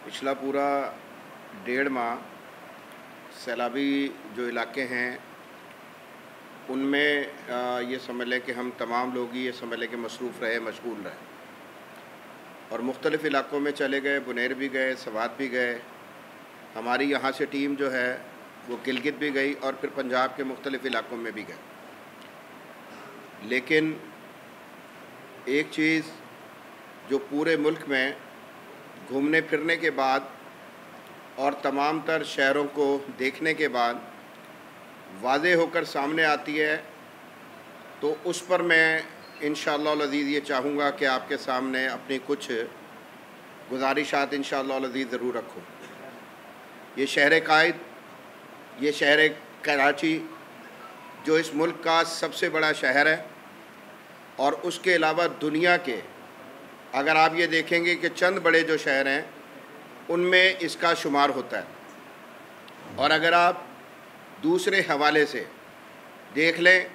पिछला पूरा 1.5 माह सैलाबी जो इलाके हैं उनमें ये समझ लें कि हम तमाम लोग ही ये समझ लें कि मसरूफ़ रहे, मशगूल रहे और मुख्तलिफ़ इलाक़ों में चले गए। बुनेर भी गए, सवात भी गए। हमारी यहाँ से टीम जो है वो गिलगित भी गई और फिर पंजाब के मुख्तलिफ़ इलाक़ों में भी गए। लेकिन एक चीज़ जो पूरे मुल्क में घूमने फिरने के बाद और तमाम तर शहरों को देखने के बाद वाज़े होकर सामने आती है, तो उस पर मैं इंशाअल्लाह अज़ीज़ ये चाहूँगा कि आपके सामने अपनी कुछ गुज़ारिशात इंशाअल्लाह अज़ीज़ ज़रूर रखूँ। ये शहर कायद, ये शहर कराची जो इस मुल्क का सबसे बड़ा शहर है और उसके अलावा दुनिया के अगर आप ये देखेंगे कि चंद बड़े जो शहर हैं उनमें इसका शुमार होता है। और अगर आप दूसरे हवाले से देख लें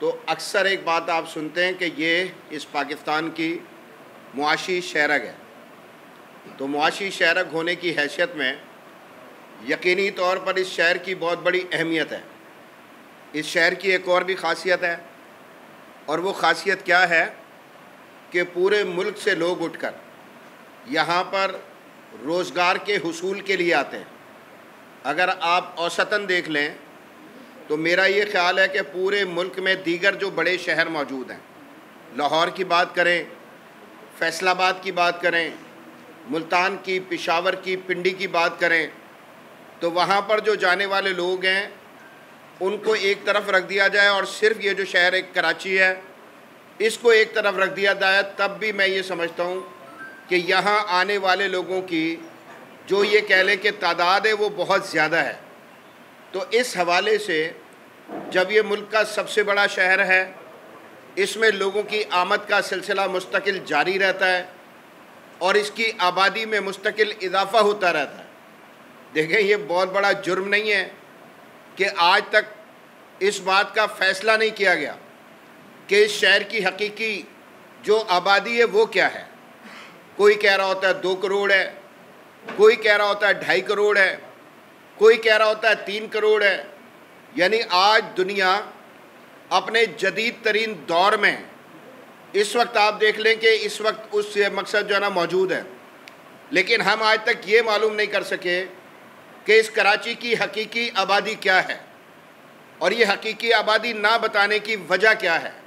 तो अक्सर एक बात आप सुनते हैं कि ये इस पाकिस्तान की मुआशी शहरग है। तो मुआशी शहरग होने की हैसियत में यकीनी तौर पर इस शहर की बहुत बड़ी अहमियत है। इस शहर की एक और भी ख़ासियत है और वो ख़ासियत क्या है कि पूरे मुल्क से लोग उठकर यहाँ पर रोज़गार के हुसूल के लिए आते हैं। अगर आप औसतन देख लें तो मेरा ये ख़्याल है कि पूरे मुल्क में दीगर जो बड़े शहर मौजूद हैं, लाहौर की बात करें, फैसलाबाद की बात करें, मुल्तान की, पेशावर की, पिंडी की बात करें, तो वहाँ पर जो जाने वाले लोग हैं उनको एक तरफ रख दिया जाए और सिर्फ़ ये जो शहर एक कराची है इसको एक तरफ रख दिया जाए, तब भी मैं ये समझता हूँ कि यहाँ आने वाले लोगों की जो ये कह लें कि तादाद है वो बहुत ज़्यादा है। तो इस हवाले से जब ये मुल्क का सबसे बड़ा शहर है, इसमें लोगों की आमद का सिलसिला मुस्तकिल जारी रहता है और इसकी आबादी में मुस्तकिल इजाफ़ा होता रहता है। देखें, ये बहुत बड़ा जुर्म नहीं है कि आज तक इस बात का फ़ैसला नहीं किया गया कि इस शहर की हकीकी जो आबादी है वो क्या है। कोई कह रहा होता है 2 करोड़ है, कोई कह रहा होता है 2.5 करोड़ है, कोई कह रहा होता है 3 करोड़ है। यानी आज दुनिया अपने जदीद तरीन दौर में इस वक्त आप देख लें कि इस वक्त उस मकसद जो है ना मौजूद है, लेकिन हम आज तक ये मालूम नहीं कर सके कि इस कराची की हकीकी आबादी क्या है और ये हकीकी आबादी ना बताने की वजह क्या है।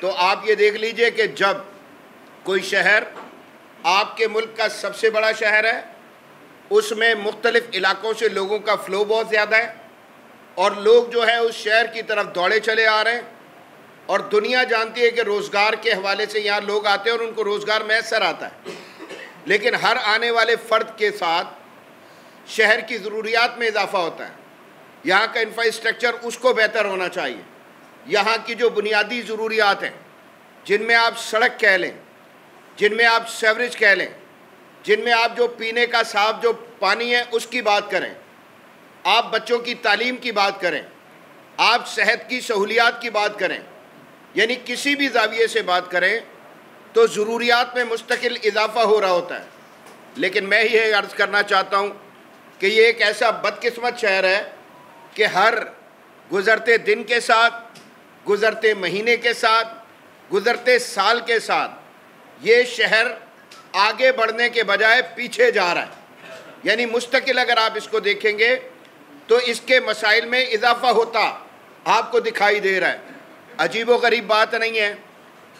तो आप ये देख लीजिए कि जब कोई शहर आपके मुल्क का सबसे बड़ा शहर है, उसमें मुख्तलिफ़ इलाक़ों से लोगों का फ़्लो बहुत ज़्यादा है और लोग जो है उस शहर की तरफ दौड़े चले आ रहे हैं और दुनिया जानती है कि रोज़गार के हवाले से यहाँ लोग आते हैं और उनको रोज़गार मैसर आता है। लेकिन हर आने वाले फ़र्द के साथ शहर की ज़रूरियात में इजाफ़ा होता है। यहाँ का इंफ्रास्ट्रक्चर उसको बेहतर होना चाहिए। यहाँ की जो बुनियादी ज़रूरियात हैं, जिनमें आप सड़क कह लें, जिनमें आप सेवरेज कह लें, जिनमें आप जो पीने का साफ जो पानी है उसकी बात करें, आप बच्चों की तालीम की बात करें, आप सेहत की सहूलियात की बात करें, यानी किसी भी ज़ाविये से बात करें तो ज़रूरियात में मुस्तकिल इजाफ़ा हो रहा होता है। लेकिन मैं ये अर्ज़ करना चाहता हूँ कि ये एक ऐसा बदकिस्मत शहर है कि हर गुज़रते दिन के साथ, गुज़रते महीने के साथ, गुज़रते साल के साथ ये शहर आगे बढ़ने के बजाय पीछे जा रहा है। यानी मुस्तकिल अगर आप इसको देखेंगे तो इसके मसाइल में इजाफ़ा होता आपको दिखाई दे रहा है। अजीब व गरीब बात नहीं है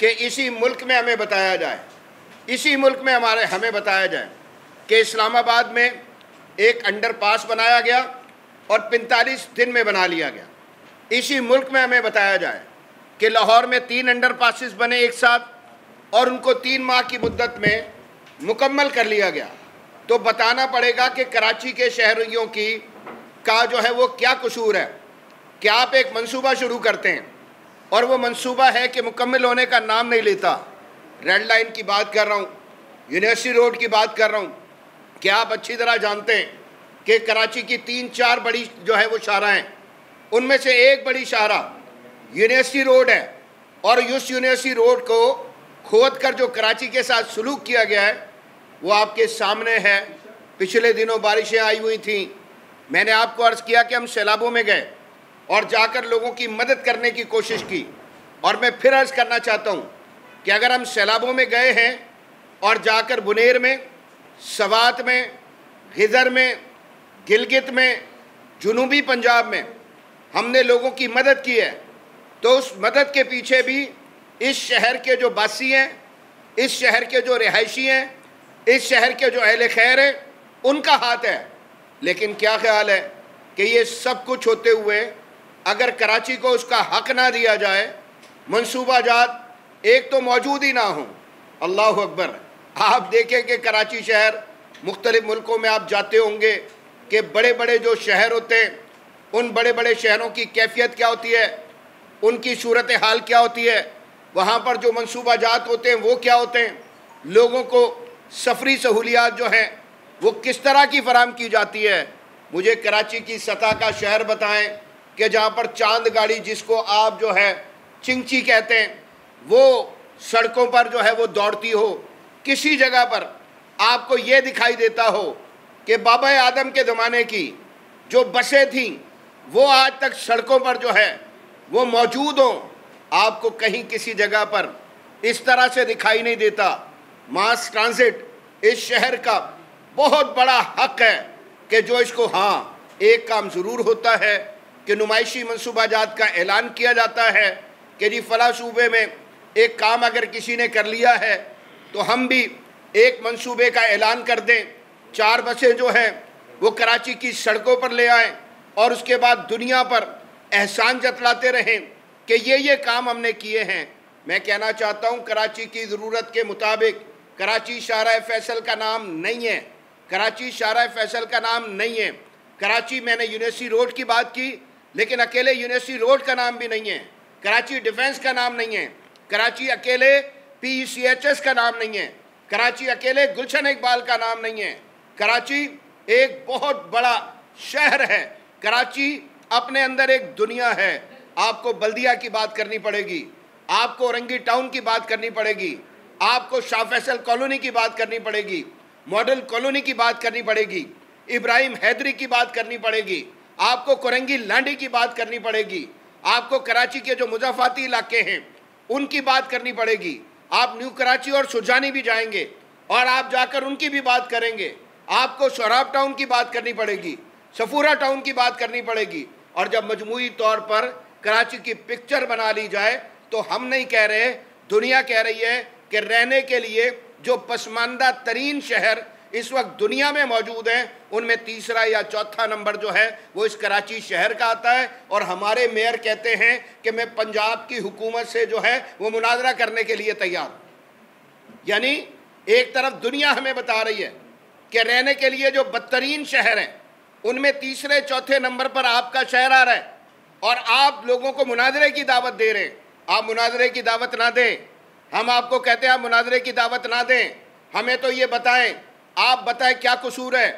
कि इसी मुल्क में हमें बताया जाए, इसी मुल्क में हमें बताया जाए कि इस्लामाबाद में एक अंडरपास बनाया गया और 45 दिन में बना लिया गया। इसी मुल्क में हमें बताया जाए कि लाहौर में 3 अंडरपासेस बने एक साथ और उनको 3 माह की मुद्दत में मुकम्मल कर लिया गया। तो बताना पड़ेगा कि कराची के शहरियों की का जो है वो क्या कसूर है कि आप एक मंसूबा शुरू करते हैं और वो मंसूबा है कि मुकम्मल होने का नाम नहीं लेता। रेड लाइन की बात कर रहा हूँ, यूनिवर्सिटी रोड की बात कर रहा हूँ। क्या आप अच्छी तरह जानते हैं कि कराची की 3-4 बड़ी जो है वो शाहराह हैं, उनमें से एक बड़ी शाहराह यूनिवर्सिटी रोड है और उस यूनिवर्सिटी रोड को खोद कर जो कराची के साथ सलूक किया गया है वो आपके सामने है। पिछले दिनों बारिशें आई हुई थीं। मैंने आपको अर्ज़ किया कि हम सैलाबों में गए और जाकर लोगों की मदद करने की कोशिश की। और मैं फिर अर्ज़ करना चाहता हूँ कि अगर हम सैलाबों में गए हैं और जाकर बुनेर में, सवात में, गिदर में, गिलगित में, जुनूबी पंजाब में हमने लोगों की मदद की है, तो उस मदद के पीछे भी इस शहर के जो बासी हैं, इस शहर के जो रिहायशी हैं, इस शहर के जो अहले खैर हैं, उनका हाथ है। लेकिन क्या ख्याल है कि ये सब कुछ होते हुए अगर कराची को उसका हक ना दिया जाए, मंसूबाजात एक तो मौजूद ही ना हों। अल्लाह अकबर। आप देखें कि कराची शहर, मुख्तलिफ मुल्कों में आप जाते होंगे कि बड़े बड़े जो शहर होते हैं, उन बड़े बड़े शहरों की कैफियत क्या होती है, उनकी सूरत हाल क्या होती है, वहाँ पर जो मंसूबाजात होते हैं वो क्या होते हैं, लोगों को सफरी सहूलियात जो हैं वो किस तरह की फराम की जाती है। मुझे कराची की सतह का शहर बताएं कि जहाँ पर चांद गाड़ी, जिसको आप जो है चिंची कहते हैं, वो सड़कों पर जो है वो दौड़ती हो। किसी जगह पर आपको ये दिखाई देता हो कि बाबा आदम के ज़माने की जो बसें थीं वो आज तक सड़कों पर जो है वो मौजूद हों? आपको कहीं किसी जगह पर इस तरह से दिखाई नहीं देता। मास ट्रांजिट इस शहर का बहुत बड़ा हक है कि जो इसको, हाँ, एक काम ज़रूर होता है कि नुमाइशी मंसूबाजात का ऐलान किया जाता है कि जी फ़लाँ सूबे में एक काम अगर किसी ने कर लिया है तो हम भी एक मंसूबे का ऐलान कर दें, 4 बसें जो हैं वो कराची की सड़कों पर ले आएँ और उसके बाद दुनिया पर एहसान जतलाते रहें कि ये काम हमने किए हैं। मैं कहना चाहता हूँ कराची की ज़रूरत के मुताबिक कराची शाहराह फैसल का नाम नहीं है, कराची शाहराह फैसल का नाम नहीं है। कराची, मैंने यूनिवर्सिटी रोड की बात की, लेकिन अकेले यूनिवर्सिटी रोड का नाम भी नहीं है। कराची डिफेंस का नाम नहीं है। कराची अकेले PCHS का नाम नहीं है। कराची अकेले गुलशन इकबाल का नाम नहीं है। कराची एक बहुत बड़ा शहर है। कराची अपने अंदर एक दुनिया है। आपको बल्दिया की बात करनी पड़ेगी, आपको औरंगी टाउन की बात करनी पड़ेगी, आपको शाह फैसल कॉलोनी की बात करनी पड़ेगी, मॉडल कॉलोनी की बात करनी पड़ेगी, इब्राहिम हैदरी की बात करनी पड़ेगी, आपको कोरंगी लांडी की बात करनी पड़ेगी, आपको कराची के जो मुजाफाती इलाके हैं उनकी बात करनी पड़ेगी। आप न्यू कराची और सुजानी भी जाएंगे और आप जाकर उनकी भी बात करेंगे। आपको शोराब टाउन की बात करनी पड़ेगी, सफूरा टाउन की बात करनी पड़ेगी। और जब मजमूई तौर पर कराची की पिक्चर बना ली जाए तो हम नहीं कह रहे, दुनिया कह रही है कि रहने के लिए जो पसमानदा तरीन शहर इस वक्त दुनिया में मौजूद हैं, उनमें तीसरा या चौथा नंबर जो है वो इस कराची शहर का आता है। और हमारे मेयर कहते हैं कि मैं पंजाब की हुकूमत से जो है वो मुनाजरा करने के लिए तैयार। यानी एक तरफ दुनिया हमें बता रही है कि रहने के लिए जो बदतरीन शहर हैं उनमें तीसरे चौथे नंबर पर आपका शहर आ रहा है और आप लोगों को मुनाजरे की दावत दे रहे हैं। आप मुनाजरे की दावत ना दें, हम आपको कहते हैं आप मुनाजरे की दावत ना दें, हमें तो ये बताएं, आप बताएं क्या कसूर है,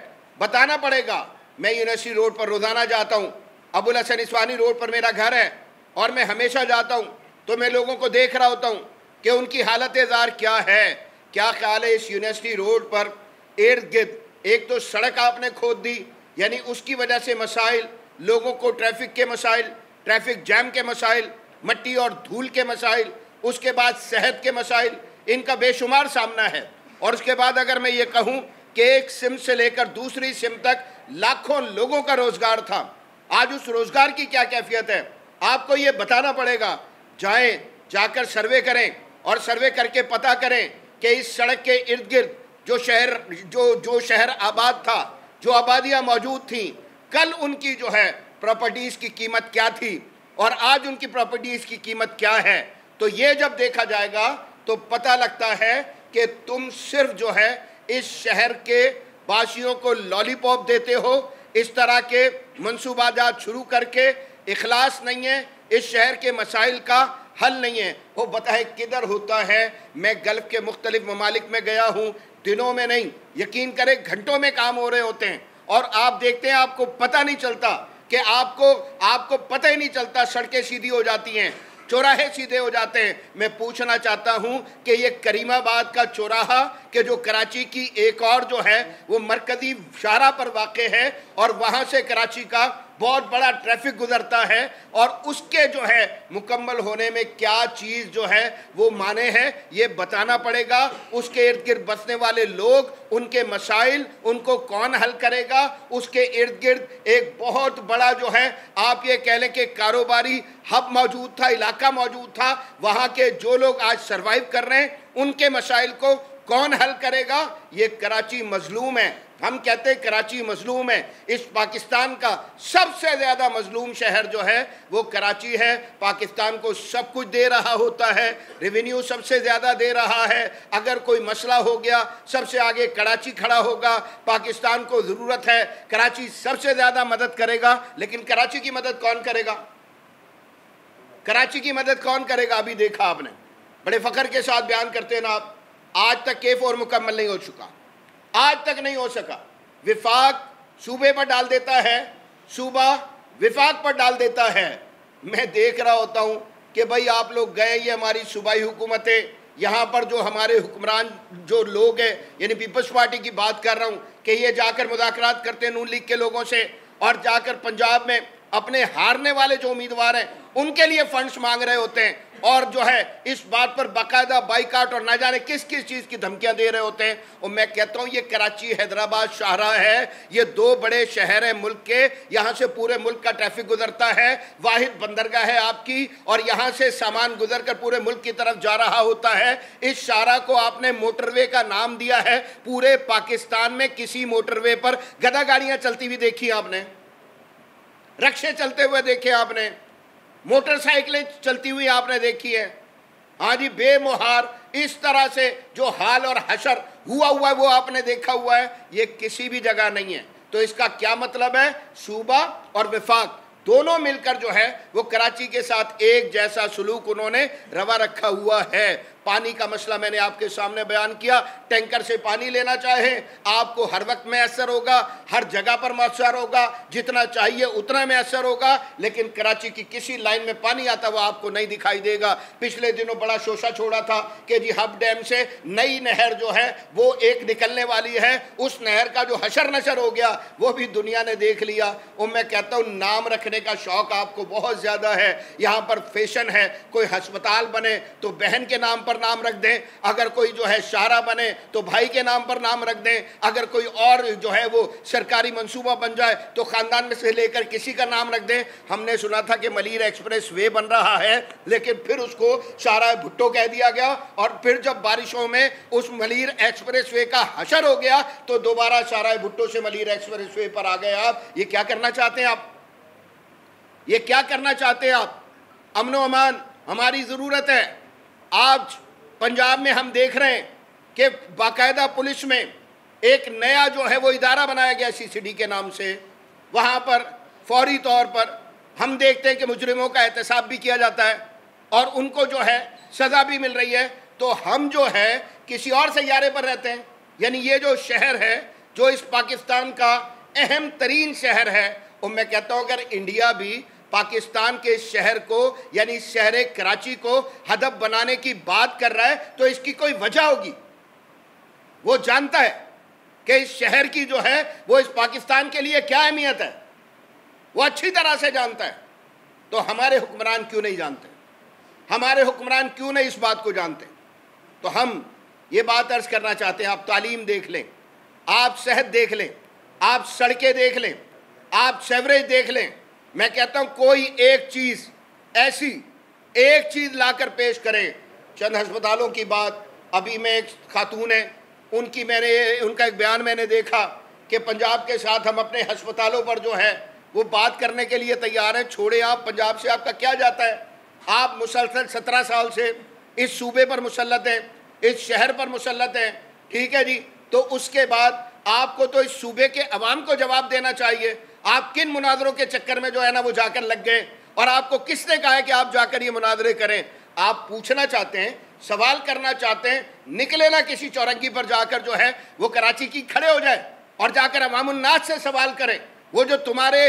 बताना पड़ेगा। मैं यूनिवर्सिटी रोड पर रोज़ाना जाता हूँ, अबुल हसन इस्वानी रोड पर मेरा घर है और मैं हमेशा जाता हूँ, तो मैं लोगों को देख रहा होता हूँ कि उनकी हालत ज़ार क्या है। क्या ख्याल है इस यूनिवर्सिटी रोड पर इर्द गिर्द एक तो सड़क आपने खोद दी, यानी उसकी वजह से मसाइल, लोगों को ट्रैफिक के मसाइल, ट्रैफिक जैम के मसाइल, मट्टी और धूल के मसाइल, उसके बाद सेहत के मसाइल, इनका बेशुमार सामना है। और उसके बाद अगर मैं ये कहूँ कि एक सिम से लेकर दूसरी सिम तक लाखों लोगों का रोज़गार था, आज उस रोज़गार की क्या कैफियत है, आपको ये बताना पड़ेगा। जाएं, जाकर सर्वे करें और सर्वे करके पता करें कि इस सड़क के इर्द गिर्द जो शहर आबाद था, जो आबादियाँ मौजूद थीं, कल उनकी जो है प्रॉपर्टीज़ की कीमत क्या थी और आज उनकी प्रॉपर्टीज़ की कीमत क्या है। तो ये जब देखा जाएगा तो पता लगता है कि तुम सिर्फ जो है इस शहर के बाशियों को लॉलीपॉप देते हो, इस तरह के मंसूबाजात शुरू करके इखलास नहीं है, इस शहर के मसाइल का हल नहीं है। वो बताए किधर होता है। मैं गल्फ़ के मुख्तलिफ ममालिक में गया हूँ, दिनों में नहीं, यकीन करें घंटों में काम हो रहे होते हैं और आप देखते हैं, आपको पता नहीं चलता कि आपको पता ही नहीं चलता, सड़कें सीधी हो जाती हैं, चौराहे सीधे हो जाते हैं। मैं पूछना चाहता हूं कि ये करीमाबाद का चौराहा कि जो कराची की एक और जो है वो मरकजी शाहराह पर वाक़े है और वहां से कराची का बहुत बड़ा ट्रैफिक गुजरता है और उसके जो है मुकम्मल होने में क्या चीज़ जो है वो माने है ये बताना पड़ेगा। उसके इर्द गिर्द बसने वाले लोग, उनके मसाइल, उनको कौन हल करेगा। उसके इर्द गिर्द एक बहुत बड़ा जो है आप ये कह लें कि कारोबारी हब मौजूद था, इलाका मौजूद था। वहाँ के जो लोग आज सर्वाइव कर रहे हैं उनके मसाइल को कौन हल करेगा। ये कराची मजलूम है। हम कहते हैं कराची मजलूम है। इस पाकिस्तान का सबसे ज़्यादा मजलूम शहर जो है वो कराची है। पाकिस्तान को सब कुछ दे रहा होता है, रेवेन्यू सबसे ज़्यादा दे रहा है। अगर कोई मसला हो गया सबसे आगे कराची खड़ा होगा। पाकिस्तान को ज़रूरत है, कराची सबसे ज़्यादा मदद करेगा। लेकिन कराची की मदद कौन करेगा? कराची की मदद कौन करेगा? अभी देखा आपने, बड़े फ़ख्र के साथ बयान करते हैं ना आप, आज तक K4 मुकम्मल नहीं हो चुका, आज तक नहीं हो सका। विफाक सूबे पर डाल देता है, सूबा विफाक पर डाल देता है। मैं देख रहा होता हूँ कि भाई आप लोग गए, ये हमारी सूबाई हुकूमतें, यहाँ पर जो हमारे हुक्मरान जो लोग हैं, यानी पीपल्स पार्टी की बात कर रहा हूँ, कि ये जाकर मुज़ाकरात करते हैं नून लीग के लोगों से और जाकर पंजाब में अपने हारने वाले जो उम्मीदवार हैं उनके लिए फंड्स मांग रहे होते हैं और जो है इस बात पर बाकायदा बाइकाट और ना जाने किस किस चीज़ की धमकियां दे रहे होते हैं। और मैं कहता हूं ये कराची, हैदराबाद, शाहराह है, ये दो बड़े शहर हैं मुल्क के। यहाँ से पूरे मुल्क का ट्रैफिक गुजरता है, वाहिद बंदरगाह है आपकी, और यहाँ से सामान गुजर कर पूरे मुल्क की तरफ जा रहा होता है। इस शाहराह को आपने मोटरवे का नाम दिया है। पूरे पाकिस्तान में किसी मोटरवे पर गधा गाड़ियाँ चलती हुई देखी आपने, रक्शे चलते हुए देखे आपने, मोटरसाइकिलें चलती हुई आपने देखी है। हाँ जी, बेमुहार इस तरह से जो हाल और हशर हुआ है वो आपने देखा हुआ है। ये किसी भी जगह नहीं है। तो इसका क्या मतलब है? सूबा और विफाक दोनों मिलकर जो है वो कराची के साथ एक जैसा सलूक उन्होंने रवा रखा हुआ है। पानी का मसला मैंने आपके सामने बयान किया। टैंकर से पानी लेना चाहें आपको हर वक्त मैसर होगा, हर जगह पर मैसर होगा, जितना चाहिए उतना मैसर होगा। लेकिन कराची की किसी लाइन में पानी आता हुआ आपको नहीं दिखाई देगा। पिछले दिनों बड़ा शोशा छोड़ा था कि जी हब डैम से नई नहर जो है वो एक निकलने वाली है। उस नहर का जो हशर नशर हो गया वो भी दुनिया ने देख लिया। और मैं कहता हूँ नाम रखने का शौक आपको बहुत ज़्यादा है। यहाँ पर फैशन है, कोई अस्पताल बने तो बहन के नाम नाम रख दें, अगर कोई जो है शाहराह बने तो भाई के नाम पर नाम रख दें, अगर कोई और जो है वो सरकारी मंसूबा बन जाए तो खानदान में से लेकर किसी का नाम रख दें। हमने सुना था कि मलीर एक्सप्रेस वे बन रहा है, लेकिन फिर उसको शाहराह भुट्टो कह दिया गया और फिर जब बारिशों में उस मलीर एक्सप्रेस वे का हशर हो गया तो दोबारा शाहराह भुट्टो से मलीर एक्सप्रेस वे पर आ गए आप। ये क्या करना चाहते हैं आप? ये क्या करना चाहते हैं आप? अमनो अमान हमारी ज़रूरत है। आज पंजाब में हम देख रहे हैं कि बाकायदा पुलिस में एक नया जो है वो इदारा बनाया गया CCD के नाम से। वहाँ पर फौरी तौर पर हम देखते हैं कि मुजरिमों का एहतसाब भी किया जाता है और उनको जो है सज़ा भी मिल रही है। तो हम जो है किसी और सैयारे पर रहते हैं। यानी ये जो शहर है जो इस पाकिस्तान का अहम तरीन शहर है, और मैं कहता हूँ अगर इंडिया भी पाकिस्तान के शहर को यानी शहर कराची को हदफ बनाने की बात कर रहा है तो इसकी कोई वजह होगी। वो जानता है कि इस शहर की जो है वो इस पाकिस्तान के लिए क्या अहमियत है, वो अच्छी तरह से जानता है। तो हमारे हुक्मरान क्यों नहीं जानते? हमारे हुक्मरान क्यों नहीं इस बात को जानते? तो हम ये बात अर्ज करना चाहते हैं, आप तालीम देख लें, आप सेहत देख लें, आप सड़कें देख लें, आप सेवरेज देख लें। मैं कहता हूँ कोई एक चीज़ ऐसी एक चीज़ लाकर पेश करें। चंद अस्पतालों की बात, अभी मैं एक खातून है उनका एक बयान मैंने देखा कि पंजाब के साथ हम अपने अस्पतालों पर जो है वो बात करने के लिए तैयार हैं। छोड़े आप, पंजाब से आपका क्या जाता है? आप मुसलसल 17 साल से इस सूबे पर मुसल्लत हैं, इस शहर पर मुसल्लत हैं, ठीक है जी। तो उसके बाद आपको तो इस सूबे के अवाम को जवाब देना चाहिए। आप किन मुनाजरों के चक्कर में जो है ना वो जाकर लग गए और आपको किसने कहा है कि आप जाकर ये मुनाजरे करें? आप पूछना चाहते हैं, सवाल करना चाहते हैं, निकले ना किसी चौरंगी पर जाकर जो है वो कराची की खड़े हो जाए और जाकर अवामुन्नास से सवाल करें। वो जो तुम्हारे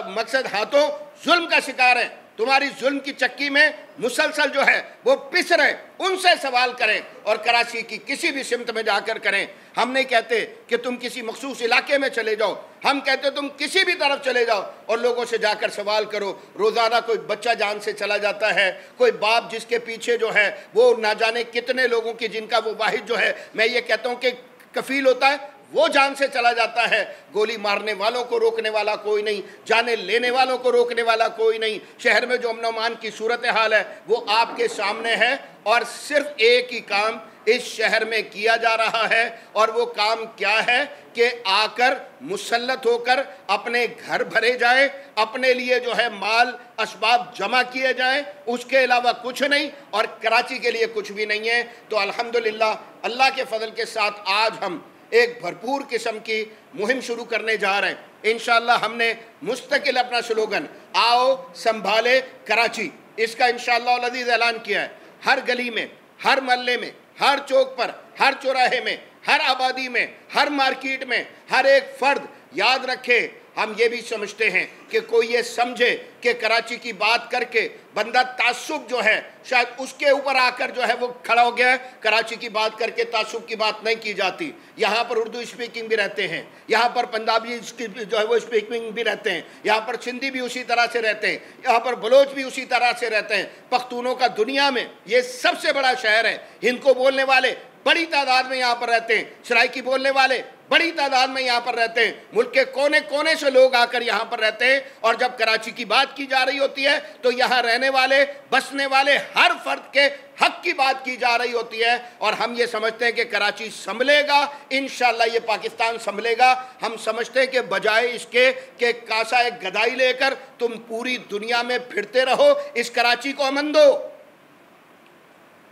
मकसद हाथों जुल्म का शिकार है, तुम्हारी जुल्म की चक्की में मुसलसल जो है वो पिस रहे, उनसे सवाल करें और कराची की किसी भी सिमत में जाकर करें। हम नहीं कहते कि तुम किसी मखसूस इलाके में चले जाओ, हम कहते तुम किसी भी तरफ चले जाओ और लोगों से जाकर सवाल करो। रोज़ाना कोई बच्चा जान से चला जाता है, कोई बाप जिसके पीछे जो है वो ना जाने कितने लोगों की, जिनका वो वाहिद जो है मैं ये कहता हूँ कि कफील होता है, वो जान से चला जाता है। गोली मारने वालों को रोकने वाला कोई नहीं, जाने लेने वालों को रोकने वाला कोई नहीं। शहर में जो अमन अमान की सूरत हाल है वो आपके सामने है और सिर्फ एक ही काम इस शहर में किया जा रहा है और वो काम क्या है कि आकर मुसल्लत होकर अपने घर भरे जाए, अपने लिए जो है माल असबाब जमा किए जाए, उसके अलावा कुछ नहीं और कराची के लिए कुछ भी नहीं है। तो अल्हम्दुलिल्लाह अल्लाह के फजल के साथ आज हम एक भरपूर किस्म की मुहिम शुरू करने जा रहे हैं। इंशाअल्लाह हमने मुस्तकिल अपना स्लोगन आओ संभाले कराची, इसका इंशाअल्लाह अज़ीज़ ऐलान किया है। हर गली में, हर मोहल्ले में, हर चौक पर, हर चौराहे में, हर आबादी में, हर मार्केट में, हर एक फर्द याद रखे। हम ये भी समझते हैं कि कोई ये समझे कि कराची की बात करके बंदा तासुब जो है शायद उसके ऊपर आकर जो है वो खड़ा हो गया है। कराची की बात करके तासुब की बात नहीं की जाती। यहाँ पर उर्दू स्पीकिंग भी रहते हैं, यहाँ पर पंजाबी जो है वो स्पीकिंग भी रहते हैं, यहाँ पर सिंधी भी उसी तरह से रहते हैं, यहाँ पर बलोच भी उसी तरह से रहते हैं। पख्तूनों का दुनिया में ये सबसे बड़ा शहर है। हिंद को बोलने वाले बड़ी तादाद में यहाँ पर रहते हैं, सराइकी बोलने वाले बड़ी तादाद में यहाँ पर रहते हैं। मुल्क के कोने कोने से लोग आकर यहाँ पर रहते हैं और जब कराची की बात की जा रही होती है तो यहाँ रहने वाले, बसने वाले हर फर्द के हक की बात की जा रही होती है। और हम ये समझते हैं कि कराची संभलेगा, इंशाअल्लाह ये पाकिस्तान संभलेगा। हम समझते हैं कि बजाय इसके कि कासा एक गदाई लेकर तुम पूरी दुनिया में फिरते रहो, इस कराची को अमन दो,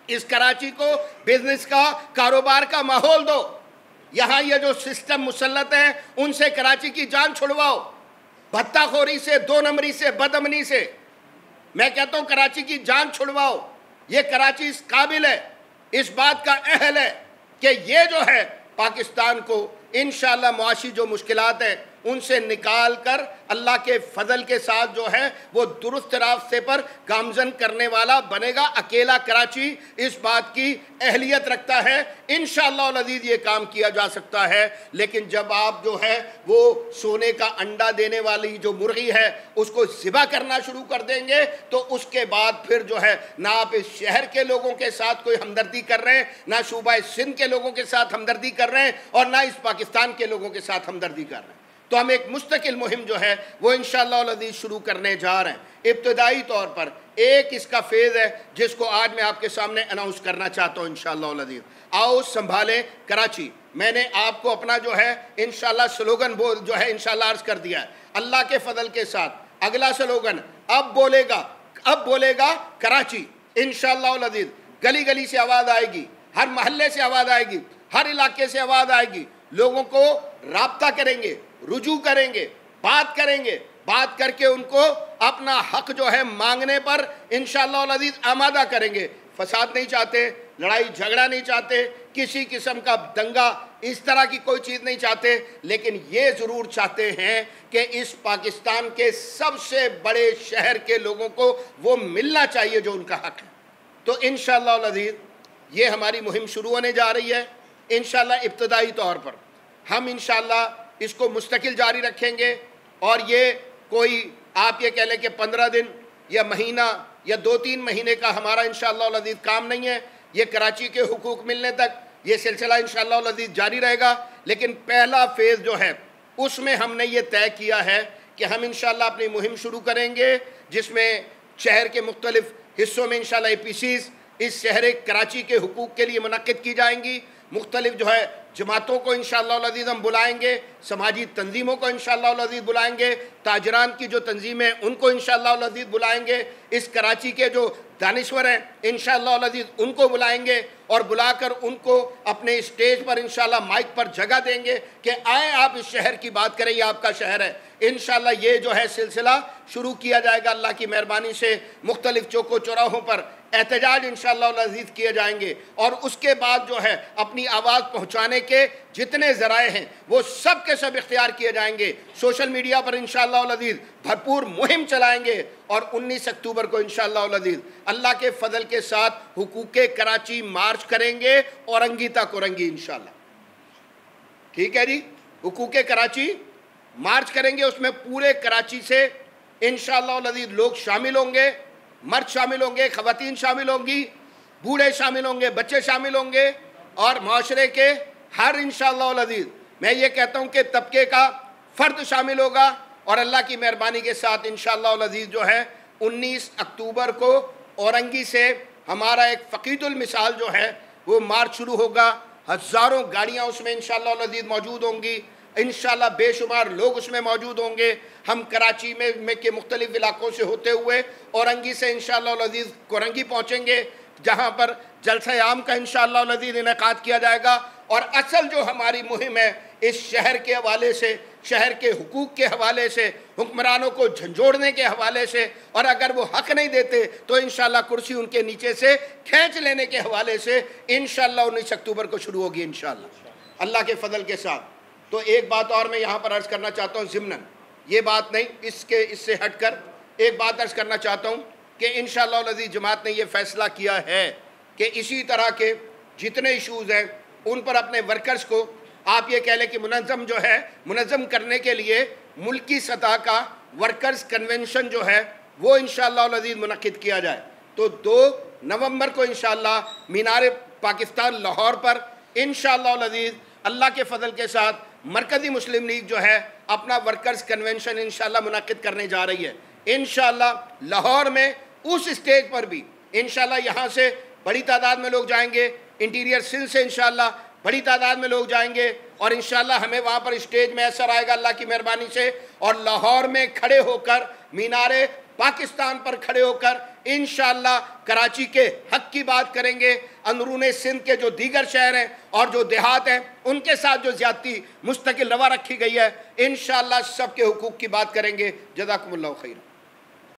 इस कराची को बिजनेस का, कारोबार का माहौल दो। यहाँ ये जो सिस्टम मुसल्लत है उनसे कराची की जान छुड़वाओ, भत्ताखोरी से, दो नंबरी से, बदअमनी से। मैं कहता हूँ कराची की जान छुड़वाओ। ये कराची इस काबिल है, इस बात का अहल है कि ये जो है पाकिस्तान को इंशाअल्लाह मुआशी जो मुश्किलात हैं उनसे निकाल कर अल्लाह के फजल के साथ जो है वो दुरुस्त रास्ते पर गामजन करने वाला बनेगा। अकेला कराची इस बात की अहलियत रखता है, इंशाअल्लाह अज़ीज़ ये काम किया जा सकता है। लेकिन जब आप जो है वो सोने का अंडा देने वाली जो मुर्गी है उसको ज़िबा करना शुरू कर देंगे तो उसके बाद फिर जो है ना आप इस शहर के लोगों के साथ कोई हमदर्दी कर रहे हैं, ना सूबा सिंध के लोगों के साथ हमदर्दी कर रहे हैं और ना इस पाकिस्तान के लोगों के साथ हमदर्दी कर रहे हैं। तो हम एक मुस्तकिल मुहिम जो है वो इंशाअल्लाह अज़ीज़ शुरू करने जा रहे हैं। इब्तदाई तौर पर एक इसका फेज़ है जिसको आज मैं आपके सामने अनाउंस करना चाहता हूँ इंशाअल्लाह अज़ीज़। आओ संभाले कराची। मैंने आपको अपना जो है इंशाअल्लाह स्लोगन जो है इंशाअल्लाह अर्ज़ कर दिया है अल्लाह के फजल के साथ। अगला स्लोगन अब बोलेगा कराची इंशाअल्लाह अज़ीज़। गली गली से आवाज़ आएगी, हर महल्ले से आवाज़ आएगी, हर इलाके से आवाज़ आएगी। लोगों को राब्ता करेंगे, रुजू करेंगे, बात करेंगे, बात करके उनको अपना हक जो है मांगने पर इंशाअल्लाह अज़ीज़ आमादा करेंगे। फसाद नहीं चाहते, लड़ाई झगड़ा नहीं चाहते, किसी किस्म का दंगा इस तरह की कोई चीज़ नहीं चाहते, लेकिन ये ज़रूर चाहते हैं कि इस पाकिस्तान के सबसे बड़े शहर के लोगों को वो मिलना चाहिए जो उनका हक है। तो इंशाअल्लाह अज़ीज़ ये हमारी मुहिम शुरू होने जा रही है। इंशाअल्लाह इब्तदाई तौर पर हम इंशाअल्लाह इसको मुस्तकिल जारी रखेंगे और ये कोई आप ये कह लें कि 15 दिन या महीना या 2-3 महीने का हमारा इंशाअल्लाह अज़ीज़ काम नहीं है। ये कराची के हुकूक मिलने तक ये सिलसिला इंशाअल्लाह अज़ीज़ जारी रहेगा। लेकिन पहला फेज़ जो है उसमें हमने ये तय किया है कि हम इंशाअल्लाह अपनी मुहिम शुरू करेंगे जिसमें शहर के मुख्तलिफ़ हिस्सों में इंशाअल्लाह APCs इस शहर कराची के हुकूक के लिए मुनक़्क़िद की जाएंगी। मुख्तलिफ जो है जमातों को इंशाअल्लाह अज़ीज़ हम बुलाएंगे, समाजी तंजीमों को इंशाअल्लाह अज़ीज़ बुलाएंगे, ताजरान की जो तंजीमें हैं उनको इंशाअल्लाह अज़ीज़ बुलाएंगे, इस कराची के जो दानिश्वर हैं इंशाअल्लाह अज़ीज़ उनको बुलाएंगे और बुलाकर उनको अपने स्टेज पर इंशाअल्लाह माइक पर जगह देंगे कि आए आप इस शहर की बात करें, ये आपका शहर है। इंशाअल्लाह ये जो है सिलसिला शुरू किया जाएगा अल्लाह की मेहरबानी से। मुख्तलिफ चौकों चौराहों पर एहतजाज इंशाअल्लाह अज़ीज़ किए जाएंगे। और उसके बाद जो है अपनी आवाज़ पहुँचाने के जितने ज़राए हैं वो सब के सब इख्तियार किए जाएंगे। सोशल मीडिया पर इंशाअल्लाह अज़ीज़ भरपूर मुहिम चलाएंगे और 19 अक्टूबर को इंशाअल्लाह अज़ीज़ अल्लाह के फ़ज़ल के साथ हुकूक़े कराची मार्च करेंगे औरंगी तक औरंगी इंशाअल्लाह। ठीक है जी, हुकूक़े कराची मार्च करेंगे, उसमें पूरे कराची से इंशाअल्लाह अज़ीज़ लोग शामिल होंगे, मर्द शामिल होंगे, ख़वातीन शामिल होंगी, बूढ़े शामिल होंगे, बच्चे शामिल होंगे और माशरे के हर इंशाअल्लाह अज़ीज़ मैं ये कहता हूँ कि तबके का फ़र्द शामिल होगा। और अल्लाह की मेहरबानी के साथ इंशाअल्लाह अज़ीज़ जो है 19 अक्टूबर को औरंगी से हमारा एक फ़कीदुल मिसाल जो है वो मार्च शुरू होगा। हज़ारों गाड़ियाँ उसमें इंशाअल्लाह अज़ीज़ मौजूद होंगी, इंशाअल्लाह बेशुमार लोग उसमें मौजूद होंगे। हम कराची में के मुख्तलिफ़ इलाक़ों से होते हुए औरंगी से इंशाअल्लाह अज़ीज़ कोरंगी पहुँचेंगे, जहाँ पर जलसा आम का इंशाअल्लाह अज़ीज़ इनेकाद किया जाएगा। और असल जो हमारी मुहिम है इस शहर के हवाले से, शहर के हुकूक के हवाले से, हुक्मरानों को झंझोड़ने के हवाले से, और अगर वो हक़ नहीं देते तो इंशाअल्लाह कुर्सी उनके नीचे से खींच लेने के हवाले से इंशाअल्लाह 19 अक्टूबर को शुरू होगी इंशाअल्लाह अल्लाह के फ़ज़ल के साथ। तो एक बात और मैं यहाँ पर अर्ज़ करना चाहता हूँ ज़िम्नन, ये बात नहीं, इससे हटकर एक बात अर्ज़ करना चाहता हूँ कि इंशाअल्लाह अज़ीज़ जमात ने यह फ़ैसला किया है कि इसी तरह के जितने इशूज़ हैं उन पर अपने वर्कर्स को आप ये कह लें कि मुनज़्ज़म करने के लिए मुल्की सतह का वर्कर्स कन्वेंशन जो है वो इंशाअल्लाह अज़ीज़ मुनक़्क़िद किया जाए। तो 2 नवंबर को इंशाअल्लाह मीनार पाकिस्तान लाहौर पर इंशाअल्लाह अज़ीज़ अल्लाह के फ़ज़ल के साथ मरकज़ी मुस्लिम लीग जो है अपना वर्कर्स कन्वेंशन इंशाअल्लाह मुनक़्क़िद करने जा रही है। इंशाअल्लाह लाहौर में उस स्टेज पर भी इंशाअल्लाह यहाँ से बड़ी तादाद में लोग जाएंगे, इंटीरियर सिंध से इंशाअल्लाह बड़ी तादाद में लोग जाएंगे और इंशाअल्लाह हमें वहाँ पर स्टेज में असर आएगा अल्लाह की मेहरबानी से। और लाहौर में खड़े होकर, मीनारे पाकिस्तान पर खड़े होकर इंशाअल्लाह कराची के हक़ की बात करेंगे। अंदरून सिंध के जो दीगर शहर हैं और जो देहात हैं उनके साथ जो ज़्यादती मुस्तकिल रवा रखी गई है, इंशाअल्लाह सबके हुकूक़ की बात करेंगे। जज़ाकुमुल्लाहु खैर।